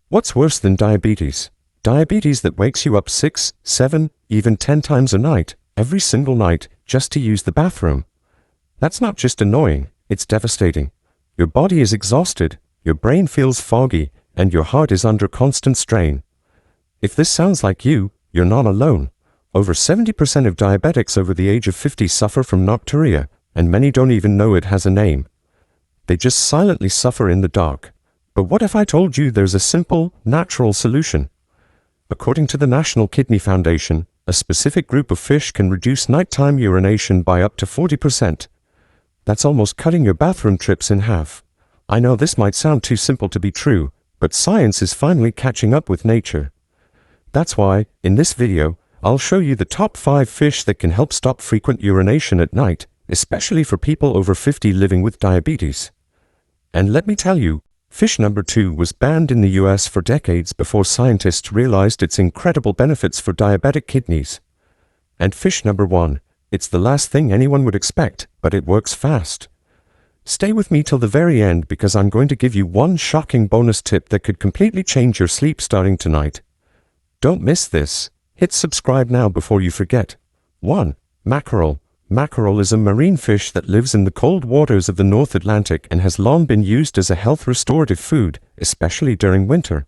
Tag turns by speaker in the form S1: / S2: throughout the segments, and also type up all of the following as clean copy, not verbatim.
S1: What's worse than diabetes? Diabetes that wakes you up 6, 7, even 10 times a night, every single night, just to use the bathroom. That's not just annoying, it's devastating. Your body is exhausted, your brain feels foggy, and your heart is under constant strain. If this sounds like you, you're not alone. Over 70% of diabetics over the age of 50 suffer from Nocturia, and many don't even know it has a name. They just silently suffer in the dark. But what if I told you there's a simple, natural solution? According to the National Kidney Foundation, a specific group of fish can reduce nighttime urination by up to 40%. That's almost cutting your bathroom trips in half. I know this might sound too simple to be true, but science is finally catching up with nature. That's why, in this video, I'll show you the top 5 fish that can help stop frequent urination at night, especially for people over 50 living with diabetes. And let me tell you, fish number 2 was banned in the US for decades before scientists realized its incredible benefits for diabetic kidneys. And fish number 1, it's the last thing anyone would expect, but it works fast. Stay with me till the very end because I'm going to give you one shocking bonus tip that could completely change your sleep starting tonight. Don't miss this. Hit subscribe now before you forget. 1. Mackerel. Mackerel is a marine fish that lives in the cold waters of the North Atlantic and has long been used as a health restorative food, especially during winter.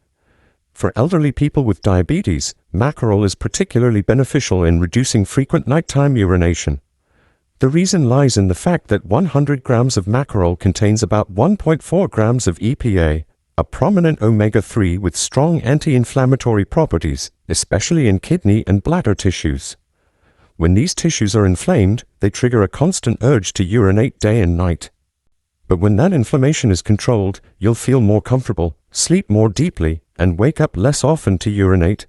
S1: For elderly people with diabetes, mackerel is particularly beneficial in reducing frequent nighttime urination. The reason lies in the fact that 100 grams of mackerel contains about 1.4 grams of EPA, a prominent omega-3 with strong anti-inflammatory properties, especially in kidney and bladder tissues. When these tissues are inflamed, they trigger a constant urge to urinate day and night. But when that inflammation is controlled, you'll feel more comfortable, sleep more deeply, and wake up less often to urinate.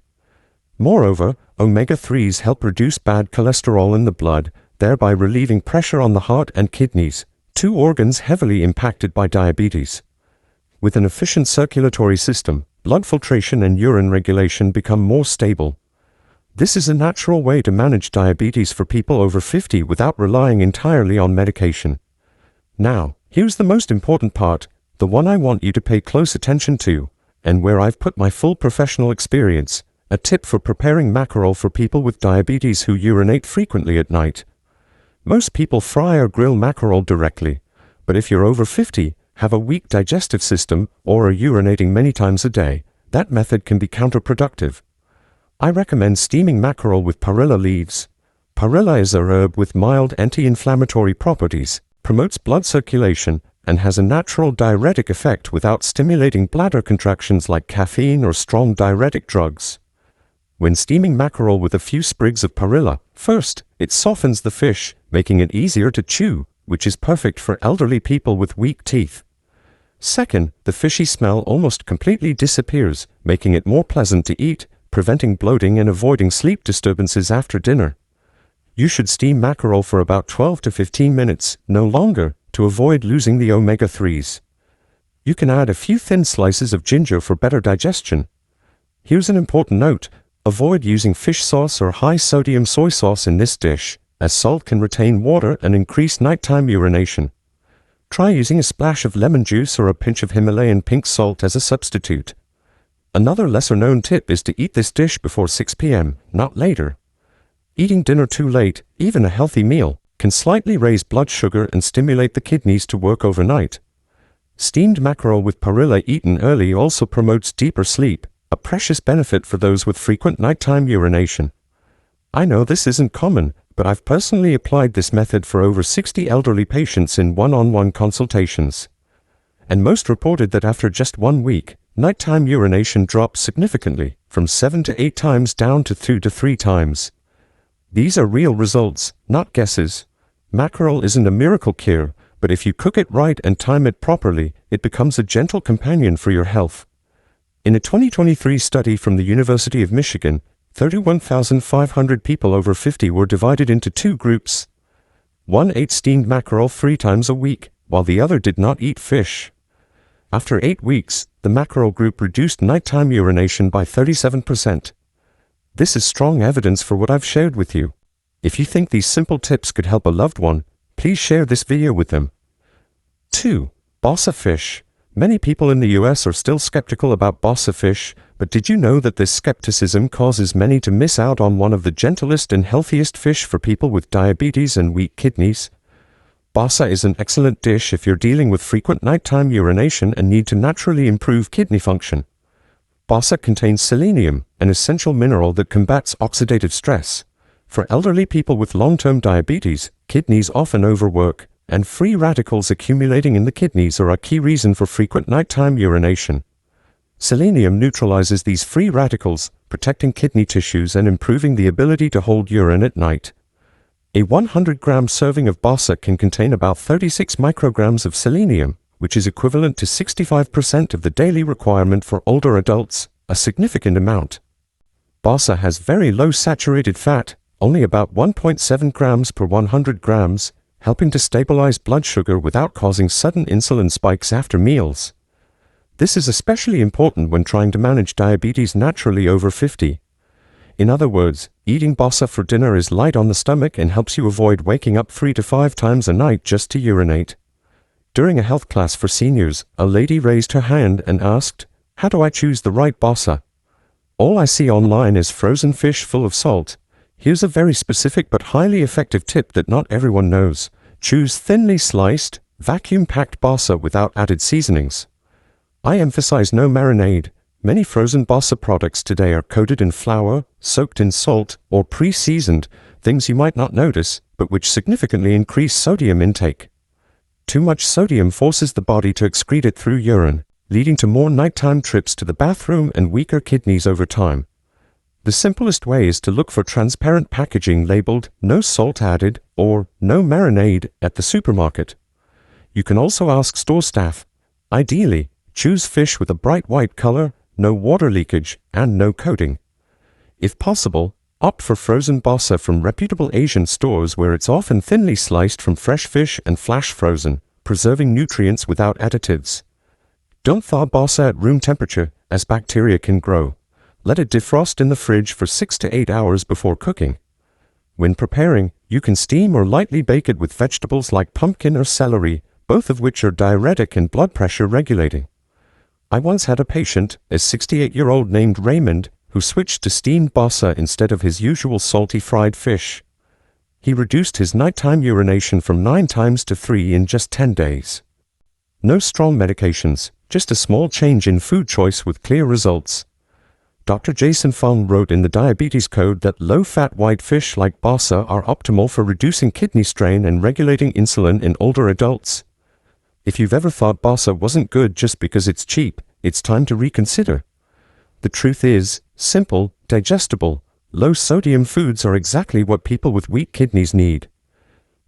S1: Moreover, omega-3s help reduce bad cholesterol in the blood, thereby relieving pressure on the heart and kidneys, 2 organs heavily impacted by diabetes. With an efficient circulatory system, blood filtration and urine regulation become more stable. This is a natural way to manage diabetes for people over 50 without relying entirely on medication. Now, here's the most important part, the one I want you to pay close attention to, and where I've put my full professional experience, a tip for preparing mackerel for people with diabetes who urinate frequently at night. Most people fry or grill mackerel directly, but if you're over 50, have a weak digestive system, or are urinating many times a day, that method can be counterproductive. I recommend steaming mackerel with perilla leaves. Perilla is a herb with mild anti-inflammatory properties, promotes blood circulation, and has a natural diuretic effect without stimulating bladder contractions like caffeine or strong diuretic drugs. When steaming mackerel with a few sprigs of perilla, first, it softens the fish, making it easier to chew, which is perfect for elderly people with weak teeth. Second, the fishy smell almost completely disappears, making it more pleasant to eat, preventing bloating and avoiding sleep disturbances after dinner. You should steam mackerel for about 12 to 15 minutes, no longer, to avoid losing the omega-3s. You can add a few thin slices of ginger for better digestion. Here's an important note, avoid using fish sauce or high-sodium soy sauce in this dish, as salt can retain water and increase nighttime urination. Try using a splash of lemon juice or a pinch of Himalayan pink salt as a substitute. Another lesser-known tip is to eat this dish before 6 p.m., not later. Eating dinner too late, even a healthy meal, can slightly raise blood sugar and stimulate the kidneys to work overnight. Steamed mackerel with perilla eaten early also promotes deeper sleep, a precious benefit for those with frequent nighttime urination. I know this isn't common, but I've personally applied this method for over 60 elderly patients in one-on-one consultations. And most reported that after just 1 week, nighttime urination dropped significantly, from 7 to 8 times down to 2 to 3 times. These are real results, not guesses. Mackerel isn't a miracle cure, but if you cook it right and time it properly, it becomes a gentle companion for your health. In a 2023 study from the University of Michigan, 31,500 people over 50 were divided into 2 groups. One ate steamed mackerel 3 times a week, while the other did not eat fish. After 8 weeks, the mackerel group reduced nighttime urination by 37%. This is strong evidence for what I've shared with you. If you think these simple tips could help a loved one, please share this video with them. 2. Bossa fish. Many people in the US are still skeptical about Basa fish, but did you know that this skepticism causes many to miss out on one of the gentlest and healthiest fish for people with diabetes and weak kidneys? Basa is an excellent dish if you're dealing with frequent nighttime urination and need to naturally improve kidney function. Basa contains selenium, an essential mineral that combats oxidative stress. For elderly people with long-term diabetes, kidneys often overwork, and free radicals accumulating in the kidneys are a key reason for frequent nighttime urination. Selenium neutralizes these free radicals, protecting kidney tissues and improving the ability to hold urine at night. A 100-gram serving of Basa can contain about 36 micrograms of selenium, which is equivalent to 65% of the daily requirement for older adults, a significant amount. Basa has very low saturated fat, only about 1.7 grams per 100 grams, helping to stabilize blood sugar without causing sudden insulin spikes after meals. This is especially important when trying to manage diabetes naturally over 50. In other words, eating Basa for dinner is light on the stomach and helps you avoid waking up 3 to 5 times a night just to urinate. During a health class for seniors, a lady raised her hand and asked, "How do I choose the right Basa? All I see online is frozen fish full of salt." Here's a very specific but highly effective tip that not everyone knows. Choose thinly sliced, vacuum-packed Basa without added seasonings. I emphasize no marinade. Many frozen Basa products today are coated in flour, soaked in salt, or pre-seasoned, things you might not notice, but which significantly increase sodium intake. Too much sodium forces the body to excrete it through urine, leading to more nighttime trips to the bathroom and weaker kidneys over time. The simplest way is to look for transparent packaging labeled "No salt added" or "No marinade" at the supermarket. You can also ask store staff. Ideally, choose fish with a bright white color, no water leakage, and no coating. If possible, opt for frozen Basa from reputable Asian stores where it's often thinly sliced from fresh fish and flash frozen, preserving nutrients without additives. Don't thaw Basa at room temperature, as bacteria can grow. Let it defrost in the fridge for 6 to 8 hours before cooking. When preparing, you can steam or lightly bake it with vegetables like pumpkin or celery, both of which are diuretic and blood pressure regulating. I once had a patient, a 68-year-old named Raymond, who switched to steamed Basa instead of his usual salty fried fish. He reduced his nighttime urination from 9 times to 3 in just 10 days. No strong medications, just a small change in food choice with clear results. Dr. Jason Fung wrote in the Diabetes Code that low-fat white fish like Basa are optimal for reducing kidney strain and regulating insulin in older adults. If you've ever thought Basa wasn't good just because it's cheap, it's time to reconsider. The truth is, simple, digestible, low-sodium foods are exactly what people with weak kidneys need.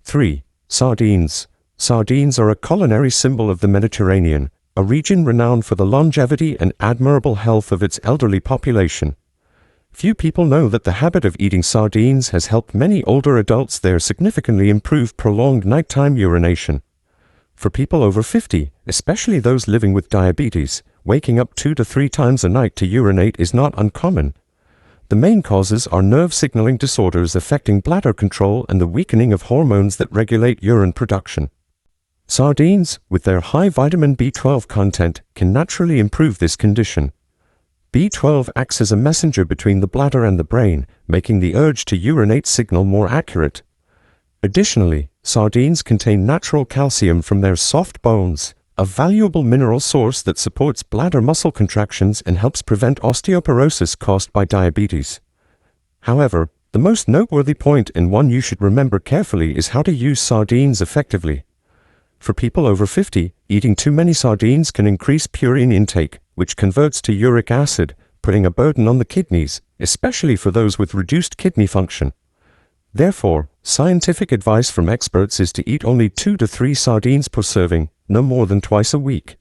S1: 3. Sardines. Sardines are a culinary symbol of the Mediterranean, a region renowned for the longevity and admirable health of its elderly population. Few people know that the habit of eating sardines has helped many older adults there significantly improve prolonged nighttime urination. For people over 50, especially those living with diabetes, waking up 2 to 3 times a night to urinate is not uncommon. The main causes are nerve signaling disorders affecting bladder control and the weakening of hormones that regulate urine production. Sardines, with their high vitamin B12 content, can naturally improve this condition. B12 acts as a messenger between the bladder and the brain, making the urge to urinate signal more accurate. Additionally, sardines contain natural calcium from their soft bones, a valuable mineral source that supports bladder muscle contractions and helps prevent osteoporosis caused by diabetes. However, the most noteworthy point, and one you should remember carefully, is how to use sardines effectively. For people over 50, eating too many sardines can increase purine intake, which converts to uric acid, putting a burden on the kidneys, especially for those with reduced kidney function. Therefore, scientific advice from experts is to eat only 2 to 3 sardines per serving, no more than twice a week.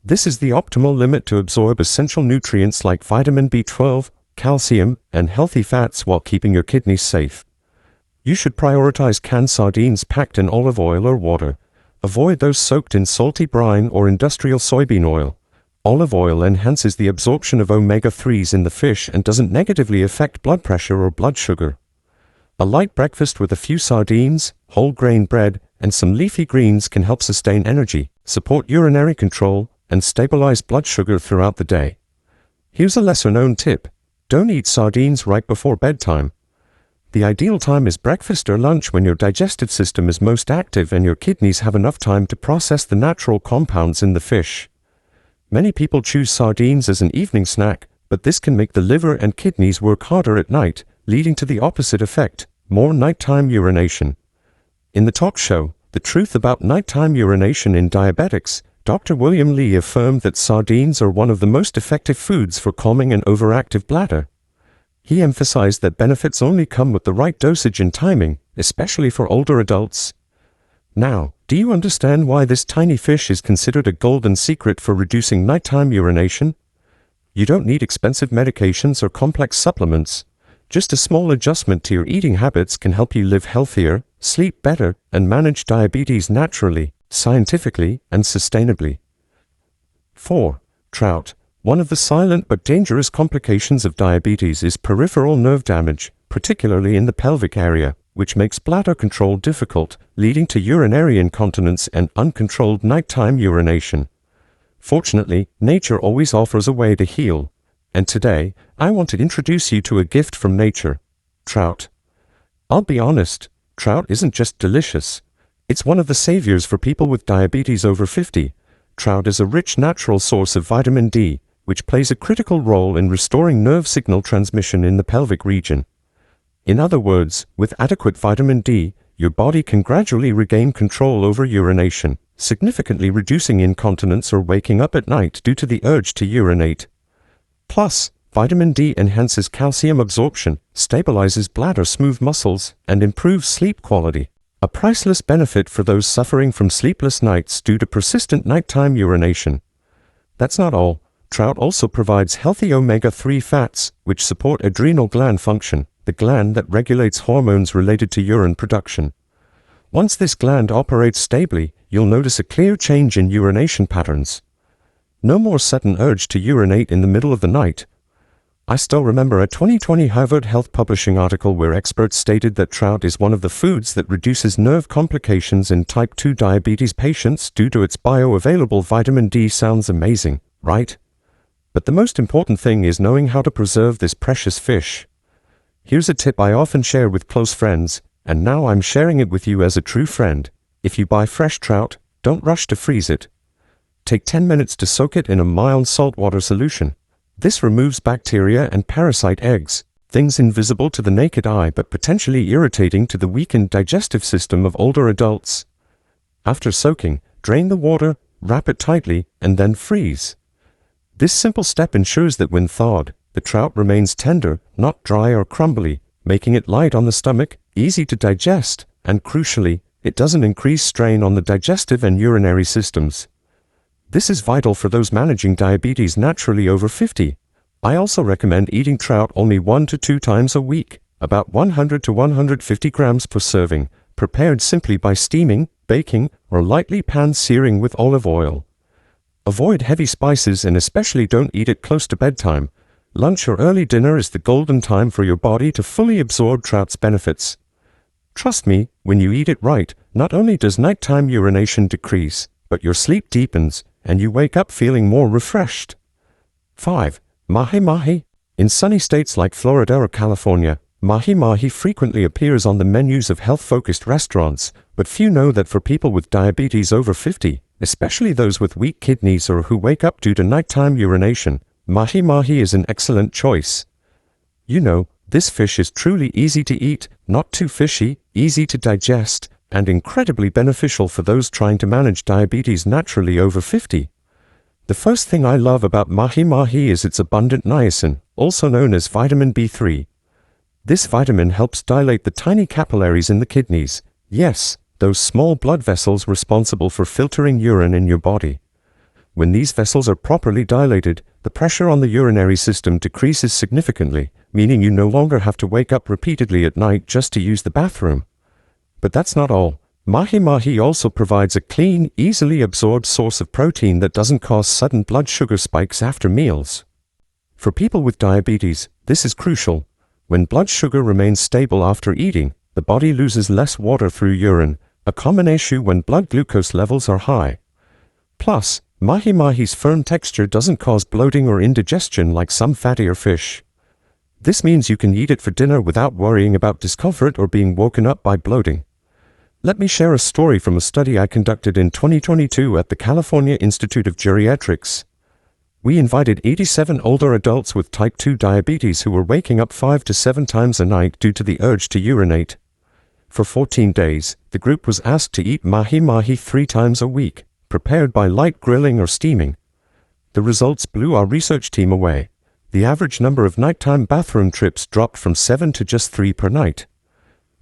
S1: This is the optimal limit to absorb essential nutrients like vitamin B12, calcium, and healthy fats while keeping your kidneys safe. You should prioritize canned sardines packed in olive oil or water. Avoid those soaked in salty brine or industrial soybean oil. Olive oil enhances the absorption of omega-3s in the fish and doesn't negatively affect blood pressure or blood sugar. A light breakfast with a few sardines, whole grain bread, and some leafy greens can help sustain energy, support urinary control, and stabilize blood sugar throughout the day. Here's a lesser-known tip. Don't eat sardines right before bedtime. The ideal time is breakfast or lunch when your digestive system is most active and your kidneys have enough time to process the natural compounds in the fish. Many people choose sardines as an evening snack, but this can make the liver and kidneys work harder at night, leading to the opposite effect, more nighttime urination. In the talk show, The Truth About Nighttime Urination in Diabetics, Dr. William Lee affirmed that sardines are one of the most effective foods for calming an overactive bladder. He emphasized that benefits only come with the right dosage and timing, especially for older adults. Now, do you understand why this tiny fish is considered a golden secret for reducing nighttime urination? You don't need expensive medications or complex supplements. Just a small adjustment to your eating habits can help you live healthier, sleep better, and manage diabetes naturally, scientifically, and sustainably. 4. Trout. One of the silent but dangerous complications of diabetes is peripheral nerve damage, particularly in the pelvic area, which makes bladder control difficult, leading to urinary incontinence and uncontrolled nighttime urination. Fortunately, nature always offers a way to heal. And today, I want to introduce you to a gift from nature: trout. I'll be honest, trout isn't just delicious. It's one of the saviors for people with diabetes over 50. Trout is a rich natural source of vitamin D, which plays a critical role in restoring nerve signal transmission in the pelvic region. In other words, with adequate vitamin D, your body can gradually regain control over urination, significantly reducing incontinence or waking up at night due to the urge to urinate. Plus, vitamin D enhances calcium absorption, stabilizes bladder smooth muscles, and improves sleep quality. A priceless benefit for those suffering from sleepless nights due to persistent nighttime urination. That's not all. Trout also provides healthy omega-3 fats, which support adrenal gland function, the gland that regulates hormones related to urine production. Once this gland operates stably, you'll notice a clear change in urination patterns. No more sudden urge to urinate in the middle of the night. I still remember a 2020 Harvard Health Publishing article where experts stated that trout is one of the foods that reduces nerve complications in type 2 diabetes patients due to its bioavailable vitamin D. Sounds amazing, right? But the most important thing is knowing how to preserve this precious fish. Here's a tip I often share with close friends, and now I'm sharing it with you as a true friend. If you buy fresh trout, don't rush to freeze it. Take 10 minutes to soak it in a mild saltwater solution. This removes bacteria and parasite eggs, things invisible to the naked eye but potentially irritating to the weakened digestive system of older adults. After soaking, drain the water, wrap it tightly, and then freeze. This simple step ensures that when thawed, the trout remains tender, not dry or crumbly, making it light on the stomach, easy to digest, and crucially, it doesn't increase strain on the digestive and urinary systems. This is vital for those managing diabetes naturally over 50. I also recommend eating trout only 1 to 2 times a week, about 100 to 150 grams per serving, prepared simply by steaming, baking, or lightly pan-searing with olive oil. Avoid heavy spices and especially don't eat it close to bedtime. Lunch or early dinner is the golden time for your body to fully absorb trout's benefits. Trust me, when you eat it right, not only does nighttime urination decrease, but your sleep deepens, and you wake up feeling more refreshed. 5. Mahi-mahi. In sunny states like Florida or California, mahi-mahi frequently appears on the menus of health-focused restaurants, but few know that for people with diabetes over 50, especially those with weak kidneys or who wake up due to nighttime urination, mahi-mahi is an excellent choice. You know, this fish is truly easy to eat, not too fishy, easy to digest, and incredibly beneficial for those trying to manage diabetes naturally over 50. The first thing I love about mahi-mahi is its abundant niacin, also known as vitamin B3. This vitamin helps dilate the tiny capillaries in the kidneys. Yes, those small blood vessels responsible for filtering urine in your body. When these vessels are properly dilated, the pressure on the urinary system decreases significantly, meaning you no longer have to wake up repeatedly at night just to use the bathroom. But that's not all. Mahi-mahi also provides a clean, easily absorbed source of protein that doesn't cause sudden blood sugar spikes after meals. For people with diabetes, this is crucial. When blood sugar remains stable after eating, the body loses less water through urine, a common issue when blood glucose levels are high. Plus, Mahi-mahi's firm texture doesn't cause bloating or indigestion like some fattier fish. This means you can eat it for dinner without worrying about discomfort or being woken up by bloating. Let me share a story from a study I conducted in 2022 at the California Institute of Geriatrics. We invited 87 older adults with type 2 diabetes who were waking up 5 to 7 times a night due to the urge to urinate. For 14 days, the group was asked to eat mahi-mahi 3 times a week, prepared by light grilling or steaming. The results blew our research team away. The average number of nighttime bathroom trips dropped from 7 to just 3 per night.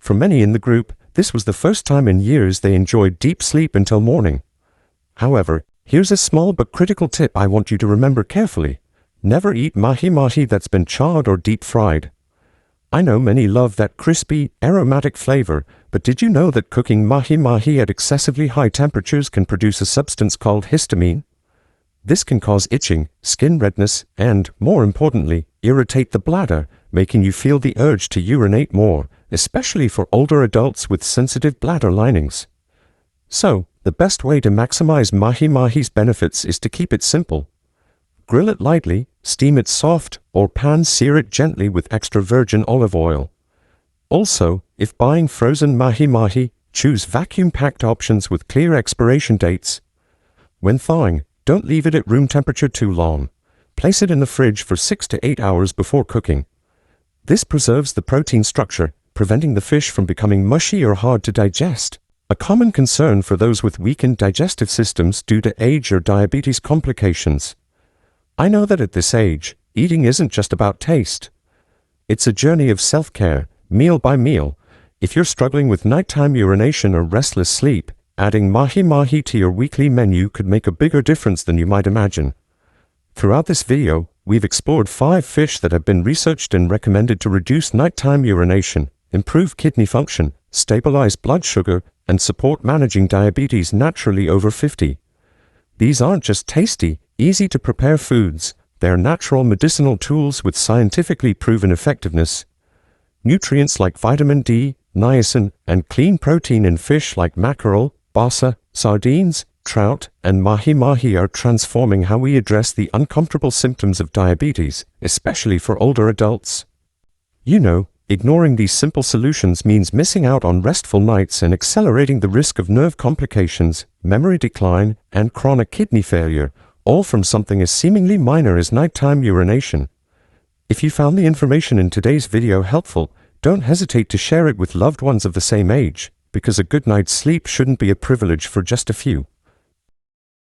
S1: For many in the group, this was the first time in years they enjoyed deep sleep until morning. However, here's a small but critical tip I want you to remember carefully. Never eat mahi-mahi that's been charred or deep fried. I know many love that crispy, aromatic flavor, but did you know that cooking mahi-mahi at excessively high temperatures can produce a substance called histamine? This can cause itching, skin redness, and, more importantly, irritate the bladder, making you feel the urge to urinate more, especially for older adults with sensitive bladder linings. So, the best way to maximize mahi-mahi's benefits is to keep it simple. Grill it lightly, steam it soft, or pan-sear it gently with extra virgin olive oil. Also, if buying frozen mahi-mahi, choose vacuum-packed options with clear expiration dates. When thawing, don't leave it at room temperature too long. Place it in the fridge for 6 to 8 hours before cooking. This preserves the protein structure, preventing the fish from becoming mushy or hard to digest, a common concern for those with weakened digestive systems due to age or diabetes complications. I know that at this age, eating isn't just about taste. It's a journey of self-care, meal by meal. If you're struggling with nighttime urination or restless sleep, adding mahi-mahi to your weekly menu could make a bigger difference than you might imagine. Throughout this video, we've explored 5 fish that have been researched and recommended to reduce nighttime urination, improve kidney function, stabilize blood sugar, and support managing diabetes naturally over 50. These aren't just tasty, easy-to-prepare foods, they're natural medicinal tools with scientifically proven effectiveness. Nutrients like vitamin D, niacin, and clean protein in fish like mackerel, basa, sardines, trout, and mahi-mahi are transforming how we address the uncomfortable symptoms of diabetes, especially for older adults. You know, ignoring these simple solutions means missing out on restful nights and accelerating the risk of nerve complications, memory decline, and chronic kidney failure, all from something as seemingly minor as nighttime urination. If you found the information in today's video helpful, don't hesitate to share it with loved ones of the same age, because a good night's sleep shouldn't be a privilege for just a few.